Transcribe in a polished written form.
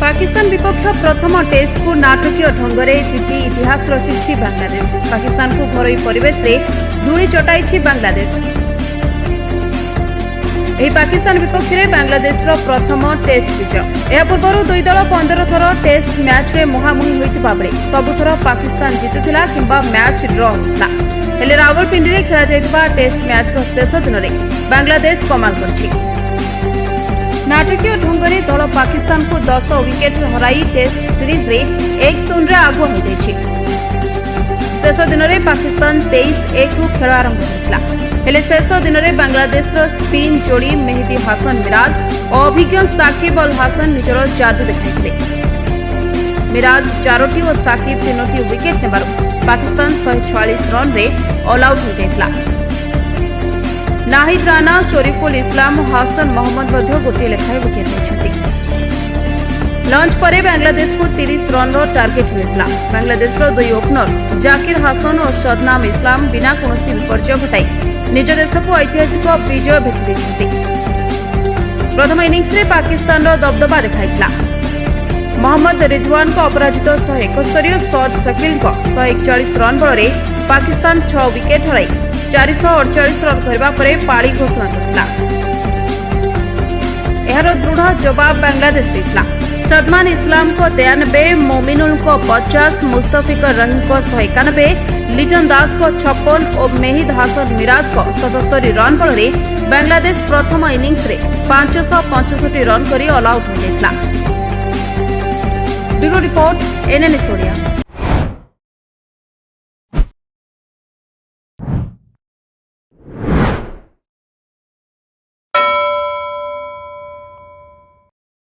पाकिस्तान विपक्ष प्रथम टेस्ट को नाटकीय ढंग से जीति इतिहास रचिछि बांग्लादेश। पाकिस्तान को घरोई परिवेश रे धूली चटाई बांग्लादेश। ଏହି ପାକିସ୍ତାନ ବିପକ୍ଷରେ ବାଂଲାଦେଶର ପ୍ରଥମ ଟେଷ୍ଟ ବିଜୟ। ଏହା ପୂର୍ବରୁ ଦୁଇ ଦଳ 15 ଥର ଟେଷ୍ଟ ମ୍ୟାଚ୍ରେ ମୁହାଁମୁହିଁ ହୋଇଥିବା ବେଳେ ସବୁଥର ପାକିସ୍ତାନ ଜିତୁଥିଲା କିମ୍ବା ମ୍ୟାଚ୍ ଡ୍ର ହେଉଥିଲା। ହେଲେ ରାୱଲପିଣ୍ଡିରେ ଖେଳାଯାଇଥିବା ଟେଷ୍ଟ ମ୍ୟାଚ୍ର ଶେଷ ଦିନରେ ବାଂଲାଦେଶ କମାଲ କରିଛି। ନାଟକୀୟ ଢଙ୍ଗରେ ଦଳ ପାକିସ୍ତାନକୁ 10 ୱିକେଟ୍ ହରାଇ ଟେଷ୍ଟ ସିରିଜ୍ରେ 1-0 ଆଗୁଆ ହୋଇଯାଇଛି। ଶେଷ ଦିନରେ ପାକିସ୍ତାନ 23-1ରୁ ଖେଳ ଆରମ୍ଭ କରିଥିଲା। ହେଲେ ଶେଷ ଦିନରେ ବାଂଲାଦେଶର ସ୍ପିନ୍ ଯୋଡ଼ି ମେହେଦି ହାସନ ମିରାଜ ଓ ଅଭିଜ୍ଞ ସାକିବ ଅଲ ହାସନ ନିଜର ଯାଦୁ ଦେଖାଇଥିଲେ। ମିରାଜ 4ଟି ଓ ସାକିବ 3ଟି ୱିକେଟ୍ ନେବାରୁ ପାକିସ୍ତାନ 146 ରନ୍ରେ ଅଲ୍ ଆଉଟ୍ ହୋଇଯାଇଥିଲା। ନାହିଦ ରାନା, ଶରୀଫୁଲ ଇସଲାମ ଓ ହାସନ ମହମ୍ମଦ ମଧ୍ୟ ଗୋଟିଏ ଲେଖାଏଁ ୱିକେଟ୍ ନେଇଛନ୍ତି। ଲଞ୍ଚ ପରେ ବାଂଲାଦେଶକୁ 30 ରନ୍ର ଟାର୍ଗେଟ୍ ମିଳିଥିଲା। ବାଂଲାଦେଶର ଦୁଇ ଓପନର ଜାକିର ହାସନ ଓ ସଦନାମ ଇସଲାମ ବିନା କୌଣସି ବିପର୍ଯ୍ୟୟ ଘଟାଇ ନିଜ ଦେଶକୁ ଐତିହାସିକ ବିଜୟ ଭେଟି ଦେଇଛନ୍ତି। ପ୍ରଥମ ଇନିଂସରେ ପାକିସ୍ତାନର ଦବଦବା ଦେଖାଇଥିଲା। ମହମ୍ମଦ ରିଜୱାନଙ୍କ ଅପରାଜିତ 171 ଓ ସଦ ଶକିଲଙ୍କ 141 ରନ୍ ବଳରେ ପାକିସ୍ତାନ 6 ୱିକେଟ୍ ହରାଇ 448 ରନ୍ କରିବା ପରେ ପାଳି ଘୋଷଣା କରିଥିଲା। ଏହାର ଦୃଢ଼ ଜବାବ ବାଂଲାଦେଶ ଦେଇଥିଲା। ସଦମାନ ଇସଲାମଙ୍କ 93, ମୋମିନୁଲଙ୍କ 50, ମୁସ୍ତଫିକର ରହିମଙ୍କ 191, लिटन दास को 56 और मेहिद हासन मिराज को 77 रन बଳରେ बांग्लादेश प्रथम इनिंग्स रे 565 रन करी ऑल आउट हो जायଥିଲା। Bureau report NNS Odia.